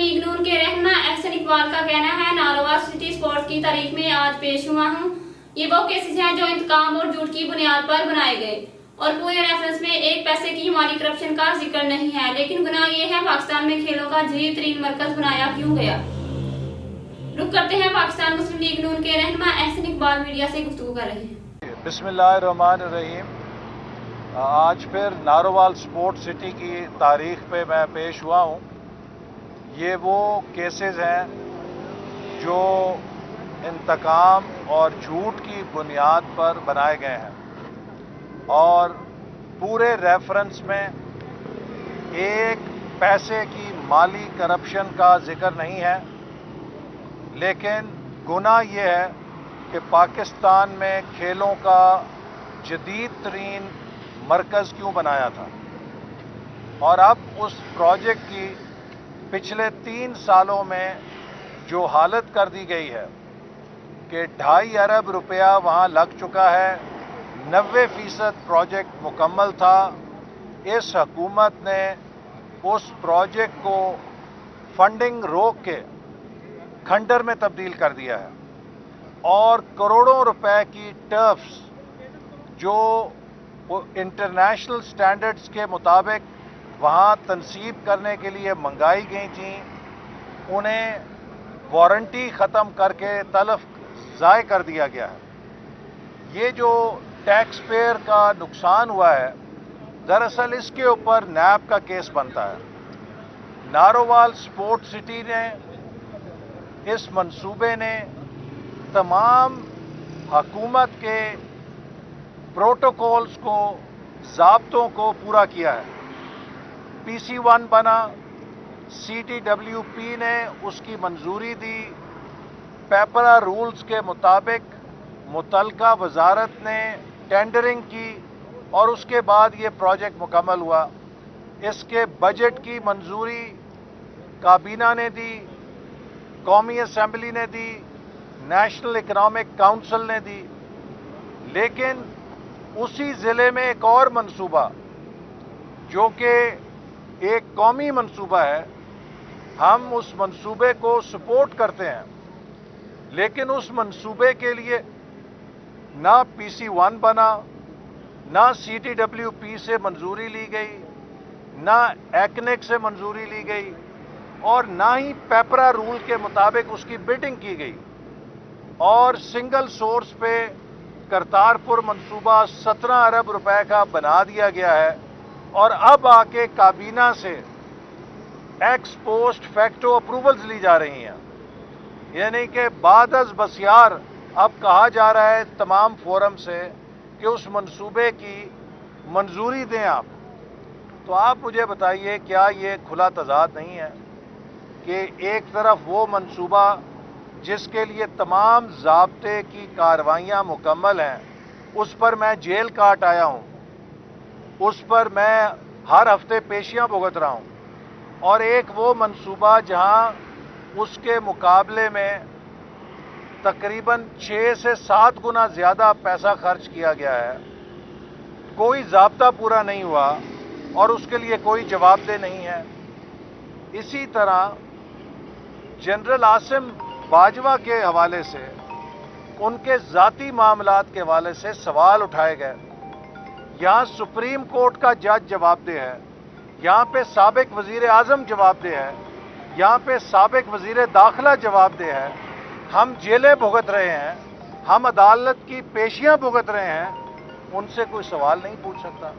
League नून के रहनुमा एहसन इकबाल का कहना है, नारोवाल सिटी स्पोर्ट की तारीख में आज पेश हुआ हूँ। ये वो केसेस हैं जो इंतकाम और झूठ की बुनियाद पर बनाए गए और पूरे रेफरेंस में एक पैसे की माली करप्शन का जिक्र नहीं है। लेकिन गुनाह ये है, पाकिस्तान में खेलों का जदीद तरीन मरकज बनाया क्यों गया। रुक करते हैं पाकिस्तान मुस्लिम लीग नून के रहनुमा एहसन इकबाल मीडिया से गुफ्तगू कर रहे हैं। बिस्मिल्लाहिर्रहमानिर्रहीम। आज फिर नारोवाल स्पोर्ट सिटी की तारीख पे मैं पेश हुआ हूँ। ये वो केसेस हैं जो इंतकाम और झूठ की बुनियाद पर बनाए गए हैं और पूरे रेफरेंस में एक पैसे की माली करप्शन का जिक्र नहीं है। लेकिन गुनाह ये है कि पाकिस्तान में खेलों का जदीद तरीन मरकज़ क्यों बनाया था और अब उस प्रोजेक्ट की पिछले 3 सालों में जो हालत कर दी गई है कि 2.5 अरब रुपया वहाँ लग चुका है, 90% प्रोजेक्ट मुकम्मल था। इस हुकूमत ने उस प्रोजेक्ट को फंडिंग रोक के खंडर में तब्दील कर दिया है और करोड़ों रुपए की टर्फ्स जो इंटरनेशनल स्टैंडर्ड्स के मुताबिक वहाँ तनसीब करने के लिए मंगाई गई थी, उन्हें वारंटी ख़त्म करके तलफ ज़ाय कर दिया गया है। ये जो टैक्स पेयर का नुकसान हुआ है, दरअसल इसके ऊपर नैब का केस बनता है। नारोवाल स्पोर्ट सिटी ने, इस मंसूबे ने तमाम हुकूमत के प्रोटोकॉल्स को, ज़ाब्तों को पूरा किया है। PC1 बना, CTWP ने उसकी मंजूरी दी, पेपरा रूल्स के मुताबिक मुतलका वजारत ने टेंडरिंग की और उसके बाद ये प्रोजेक्ट मुकम्मल हुआ। इसके बजट की मंजूरी काबीना ने दी, कौमी असम्बली ने दी, नेशनल इकनॉमिक काउंसिल ने दी। लेकिन उसी ज़िले में एक और मंसूबा जो कि एक कौमी मंसूबा है, हम उस मंसूबे को सपोर्ट करते हैं, लेकिन उस मंसूबे के लिए ना PC1 बना, ना CTWP से मंजूरी ली गई, ना एक्नेक से मंजूरी ली गई और ना ही पेपरा रूल के मुताबिक उसकी बिडिंग की गई। और सिंगल सोर्स पे करतारपुर मंसूबा 17 अरब रुपए का बना दिया गया है और अब आके काबीना से एक्स पोस्ट फैक्टो अप्रूवल्स ली जा रही हैं। यानी कि बाद अज़ बसियार अब कहा जा रहा है तमाम फोरम से कि उस मंसूबे की मंजूरी दें आप। तो आप मुझे बताइए, क्या ये खुला तज़ाद नहीं है कि एक तरफ वो मंसूबा जिसके लिए तमाम ज़ाब्ते की कार्रवाइयाँ मुकम्मल हैं, उस पर मैं जेल काट आया हूँ, उस पर मैं हर हफ्ते पेशियाँ भुगत रहा हूँ, और एक वो मंसूबा जहाँ उसके मुकाबले में तकरीबन 6 से 7 गुना ज़्यादा पैसा खर्च किया गया है, कोई ज़ाब्ता पूरा नहीं हुआ और उसके लिए कोई जवाबदेह नहीं है। इसी तरह जनरल आसिम बाजवा के हवाले से, उनके ज़ाती मामलात के हवाले से सवाल उठाए गए। यहाँ सुप्रीम कोर्ट का जज जवाबदेह है, यहाँ पे साबिक वज़ीर आज़म जवाबदेह है, यहाँ पे साबिक वज़ीर दाखिला जवाबदेह है। हम जेलें भुगत रहे हैं, हम अदालत की पेशियाँ भुगत रहे हैं, उनसे कोई सवाल नहीं पूछ सकता।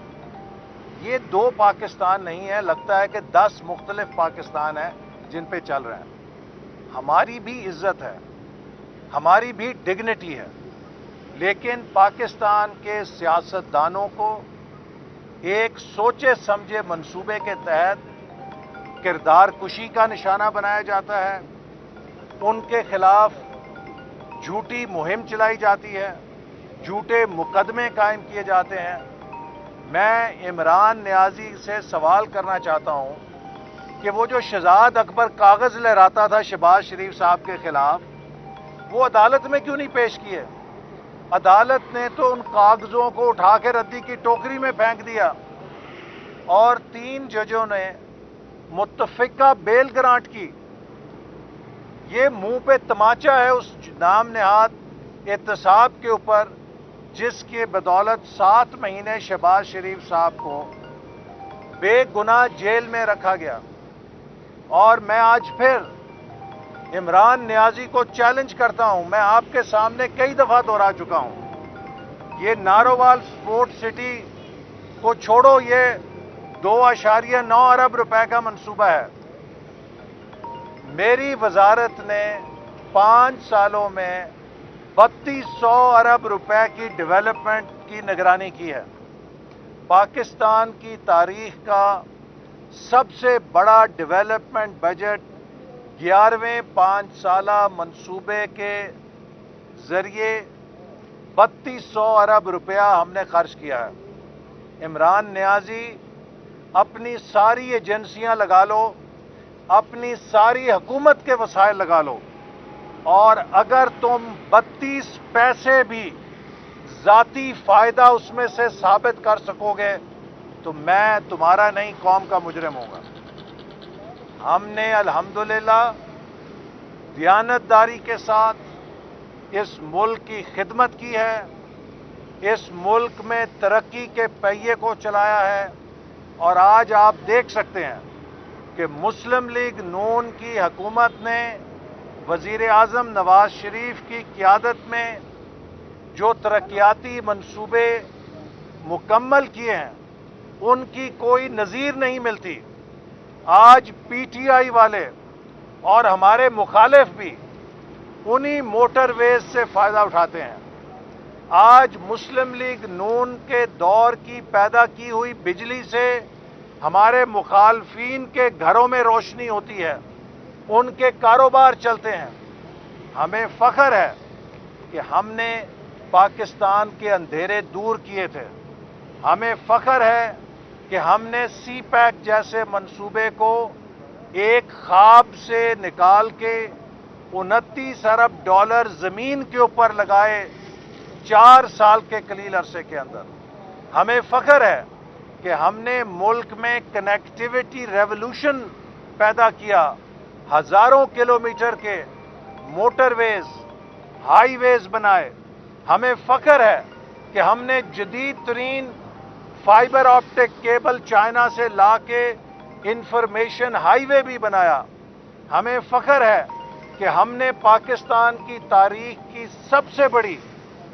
ये 2 पाकिस्तान नहीं है, लगता है कि 10 मुख्तलिफ पाकिस्तान है जिन पे चल रहे हैं। हमारी भी इज्जत है, हमारी भी डिग्निटी है, लेकिन पाकिस्तान के सियासतदानों को एक सोचे समझे मंसूबे के तहत किरदार कुशी का निशाना बनाया जाता है, उनके खिलाफ झूठी मुहिम चलाई जाती है, झूठे मुकदमे कायम किए जाते हैं। मैं इमरान नियाजी से सवाल करना चाहता हूं कि वो जो शहजाद अकबर कागज़ लहराता था शहबाज शरीफ साहब के खिलाफ, वो अदालत में क्यों नहीं पेश किए? अदालत ने तो उन कागज़ों को उठा के रद्दी की टोकरी में फेंक दिया और 3 जजों ने मुत्तफ़िका बेल ग्रांट की ये मुंह पे तमाचा है उस नाम नहाद एहतसाब के ऊपर जिसके बदौलत 7 महीने शहबाज शरीफ साहब को बेगुनाह जेल में रखा गया। और मैं आज फिर इमरान नियाजी को चैलेंज करता हूं, मैं आपके सामने कई दफा दोहरा चुका हूं, ये नारोवाल स्पोर्ट सिटी को छोड़ो, ये 2.9 अरब रुपए का मंसूबा है। मेरी वजारत ने 5 सालों में 3200 अरब रुपए की डेवलपमेंट की निगरानी की है। पाकिस्तान की तारीख का सबसे बड़ा डेवलपमेंट बजट 11वें 5 साला मंसूबे के जरिए 3200 अरब रुपया हमने खर्च किया है। इमरान नियाजी अपनी सारी एजेंसियां लगा लो, अपनी सारी हुकूमत के वसाइल लगा लो, और अगर तुम 32 पैसे भी जाती फायदा उसमें से साबित कर सकोगे तो मैं तुम्हारा नहीं कौम का मुजरिम होगा। हमने अल्हम्दुलिल्लाह दियानतदारी के साथ इस मुल्क की खिदमत की है, इस मुल्क में तरक्की के पहिए को चलाया है, और आज आप देख सकते हैं कि मुस्लिम लीग नून की हुकूमत ने वज़ीर आज़म नवाज शरीफ की क़यादत में जो तरक्याती मंसूबे मुकम्मल किए हैं उनकी कोई नज़ीर नहीं मिलती। आज पीटीआई वाले और हमारे मुखालिफ भी उन्हीं मोटरवेज से फ़ायदा उठाते हैं। आज मुस्लिम लीग नून के दौर की पैदा की हुई बिजली से हमारे मुखालफीन के घरों में रोशनी होती है, उनके कारोबार चलते हैं। हमें फ़ख्र है कि हमने पाकिस्तान के अंधेरे दूर किए थे। हमें फ़ख्र है कि हमने सी पैक जैसे मंसूबे को एक ख्वाब से निकाल के 29 अरब डॉलर ज़मीन के ऊपर लगाए 4 साल के कलील अरसे के अंदर। हमें फ़ख्र है कि हमने मुल्क में कनेक्टिविटी रेवोल्यूशन पैदा किया, हज़ारों किलोमीटर के मोटरवेज, हाईवेज बनाए। हमें फ़ख्र है कि हमने जदीद तरीन फाइबर ऑप्टिक केबल चाइना से ला के इंफॉर्मेशन हाईवे भी बनाया। हमें फ़ख्र है कि हमने पाकिस्तान की तारीख की सबसे बड़ी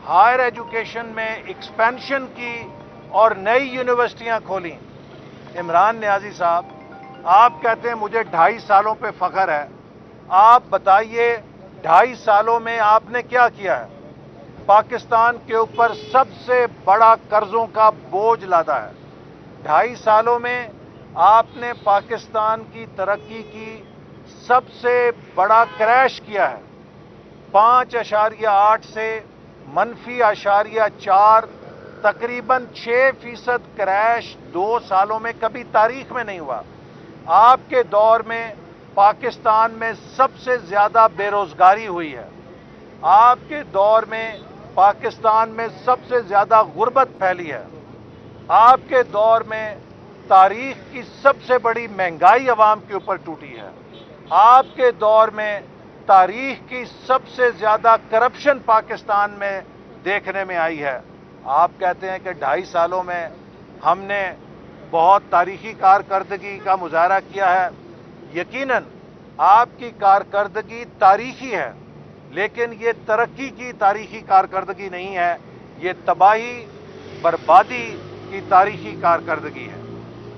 हायर एजुकेशन में एक्सपेंशन की और नई यूनिवर्सिटियां खोली। इमरान नियाजी साहब, आप कहते हैं मुझे 2.5 सालों पे फ़ख्र है। आप बताइए 2.5 सालों में आपने क्या किया है? पाकिस्तान के ऊपर सबसे बड़ा कर्जों का बोझ लादा है। 2.5 सालों में आपने पाकिस्तान की तरक्की की सबसे बड़ा क्रैश किया है। 5.8 से -4, तकरीबन 6% क्रैश 2 सालों में कभी तारीख में नहीं हुआ। आपके दौर में पाकिस्तान में सबसे ज़्यादा बेरोज़गारी हुई है। आपके दौर में पाकिस्तान में सबसे ज़्यादा गुर्बत फैली है। आपके दौर में तारीख की सबसे बड़ी महंगाई अवाम के ऊपर टूटी है। आपके दौर में तारीख की सबसे ज़्यादा करप्शन पाकिस्तान में देखने में आई है। आप कहते हैं कि 2.5 सालों में हमने बहुत तारीखी कारकर्दगी का मुजाहरा किया है। यकीनन आपकी कारकर्दगी तारीखी है, लेकिन ये तरक्की की तारीखी कारकर्दगी नहीं है, ये तबाही बर्बादी की तारीखी कारकर्दगी है।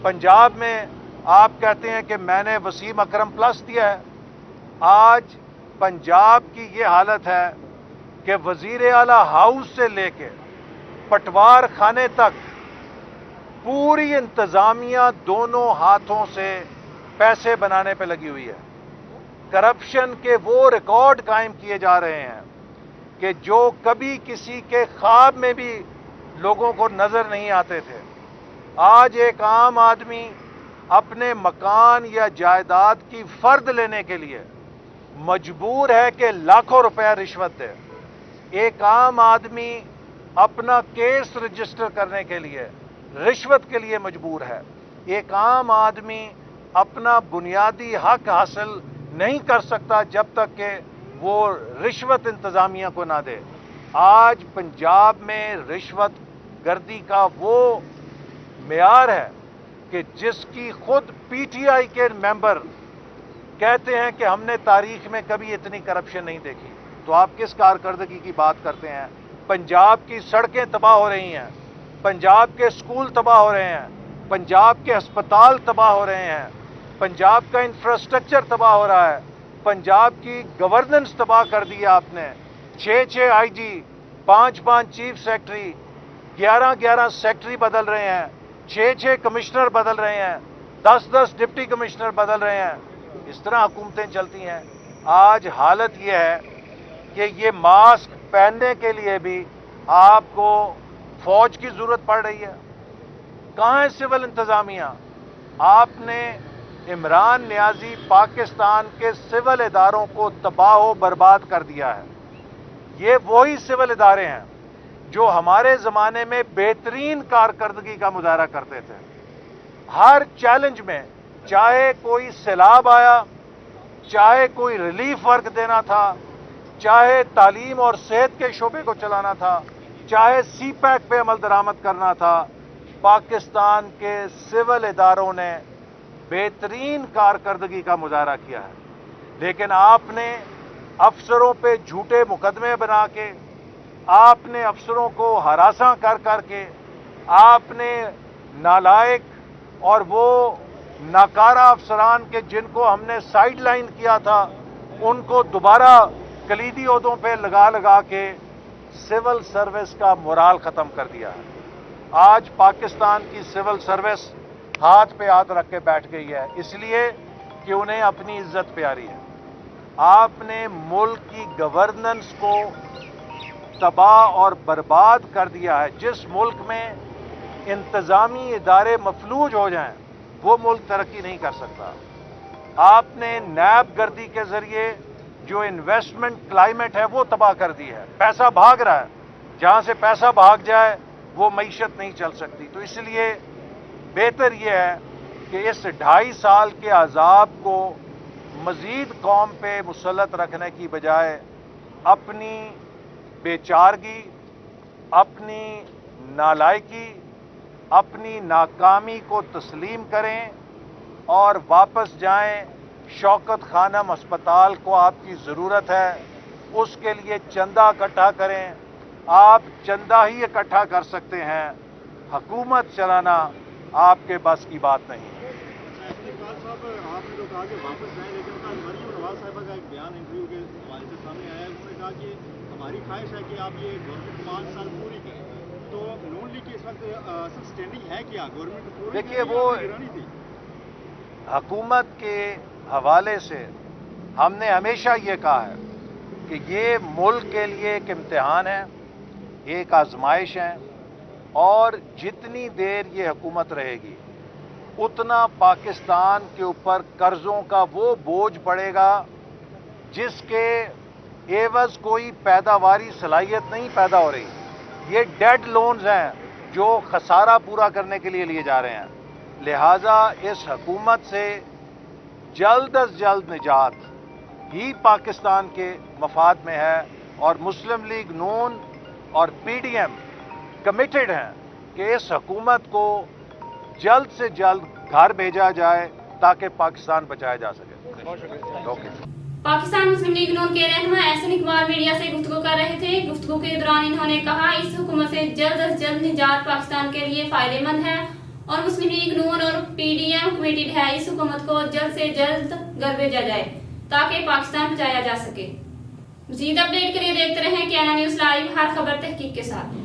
पंजाब में आप कहते हैं कि मैंने वसीम अकरम प्लस दिया है। आज पंजाब की ये हालत है कि वजीर आला हाउस से लेके पटवार खाने तक पूरी इंतजामिया दोनों हाथों से पैसे बनाने पे लगी हुई है। करप्शन के वो रिकॉर्ड कायम किए जा रहे हैं कि जो कभी किसी के ख्वाब में भी लोगों को नजर नहीं आते थे। आज एक आम आदमी अपने मकान या जायदाद की फर्द लेने के लिए मजबूर है कि लाखों रुपया रिश्वत दे। एक आम आदमी अपना केस रजिस्टर करने के लिए रिश्वत के लिए मजबूर है। एक आम आदमी अपना बुनियादी हक हासिल نہیں کر سکتا جب تک کہ وہ رشوت انتظامیہ کو نہ دے. آج پنجاب میں رشوت گردی کا وہ معیار ہے کہ جس کی خود پی ٹی آئی کے ممبر کہتے ہیں کہ ہم نے تاریخ میں کبھی اتنی کرپشن نہیں دیکھی. تو آپ کس کارکردگی کی بات کرتے ہیں؟ پنجاب کی سڑکیں تباہ ہو رہی ہیں، پنجاب کے اسکول تباہ ہو رہے ہیں، پنجاب کے ہسپتال تباہ ہو رہے ہیں، پنجاب کا انفراسٹرکچر تباہ ہو رہا ہے، پنجاب کی گورننس تباہ کر دی ہے آپ نے. 6 آئی جی، 5 چیف سیکٹری، 11 سیکٹری بدل رہے ہیں، 6 کمشنر بدل رہے ہیں، 10 ڈپٹی کمشنر بدل رہے ہیں. اس طرح حکومتیں چلتی ہیں. آج حالت یہ ہے کہ یہ ماسک پہننے کے لیے بھی آپ کو فوج کی ضرورت پڑ رہی ہے. کہاں ہے سول انتظامیہ؟ آپ نے عمران نیازی پاکستان کے سول اداروں کو تباہ و برباد کر دیا ہے. یہ وہی سول ادارے ہیں جو ہمارے زمانے میں بہترین کارکردگی کا مظاہرہ کرتے تھے. ہر چیلنج میں، چاہے کوئی سیلاب آیا، چاہے کوئی ریلیف ورک دینا تھا، چاہے تعلیم اور صحت کے شعبے کو چلانا تھا، چاہے سی پیک پہ عمل درآمد کرنا تھا، پاکستان کے سول اداروں نے بہترین کارکردگی کا مظاہرہ کیا ہے. لیکن آپ نے افسروں پہ جھوٹے مقدمے بنا کے، آپ نے افسروں کو ہراساں کر کے، آپ نے نالائق اور وہ ناکارہ افسران کے جن کو ہم نے سائیڈ لائن کیا تھا ان کو دوبارہ کلیدی عہدوں پہ لگا کے سول سروس کا مورال ختم کر دیا ہے. آج پاکستان کی سول سروس ہاتھ پہ ہاتھ رکھ کے بیٹھ گئی ہے، اس لیے کہ انہیں اپنی عزت پیاری ہے. آپ نے ملک کی گورننس کو تباہ اور برباد کر دیا ہے. جس ملک میں انتظامی ادارے مفلوج ہو جائیں وہ ملک ترقی نہیں کر سکتا. آپ نے نیب گردی کے ذریعے جو انویسٹمنٹ کلائمیٹ ہے وہ تباہ کر دی ہے. پیسہ بھاگ رہا ہے، جہاں سے پیسہ بھاگ جائے وہ معیشت نہیں چل سکتی. تو اس لیے بہتر یہ ہے کہ اس 2.5 سال کے عذاب کو مزید قوم پہ مسلط رکھنے کی بجائے اپنی بے چارگی، اپنی نالائکی، اپنی ناکامی کو تسلیم کریں اور واپس جائیں. شوکت خانم ہسپتال کو آپ کی ضرورت ہے، اس کے لیے چندہ اکٹھا کریں. آپ چندہ ہی اکٹھا کر سکتے ہیں، حکومت چلانا آپ کے بس کی بات نہیں. اقبال صاحب، آپ نے جو کہا کہ واپس جائیں، لیکن کل مریم نواز صاحبہ کا ایک بیان انٹرویو کے حوالے سے سامنے آیا ہے. انہوں نے کہا کہ ہماری خواہش ہے کہ آپ یہ گورنمنٹ 5 سال پوری کریں. تو نون لیگ کی اس وقت اصل سٹینڈنگ ہے کیا؟ گورنمنٹ پوری دیکھیے، وہ تھی حکومت کے حوالے سے ہم نے ہمیشہ یہ کہا ہے کہ یہ ملک کے لیے ایک امتحان ہے، ایک آزمائش ہے، اور جتنی دیر یہ حکومت رہے گی اتنا پاکستان کے اوپر قرضوں کا وہ بوجھ پڑے گا جس کے عوض کوئی پیداواری صلاحیت نہیں پیدا ہو رہی. یہ ڈیڈ لونز ہیں جو خسارہ پورا کرنے کے لیے جا رہے ہیں. لہذا اس حکومت سے جلد از جلد نجات ہی پاکستان کے مفاد میں ہے، اور مسلم لیگ نون اور پی ڈی ایم کمیٹڈ ہیں کہ اس حکومت کو جلد سے جلد گھر بھیجا جائے تاکہ پاکستان بچایا جا سکے. اوکے. پاکستان مسلم لیگ نون کے رہنما احسن اقبال میڈیا سے گفتگو کر رہے تھے. گفتگو کے دوران انہوں نے کہا اس حکومت سے جلد از جلد نجات پاکستان کے لیے فائدہ مند ہے، اور مسلم لیگ نون اور پی ڈی ایم کمیٹڈ ہے اس حکومت کو جلد سے جلد گھر بھیجا جائے تاکہ پاکستان بچایا جا سکے. مزید اپڈیٹ کے لیے دیکھتے رہیں کینیڈا نیوز لائیو، ہر خبر تحقیق کے ساتھ.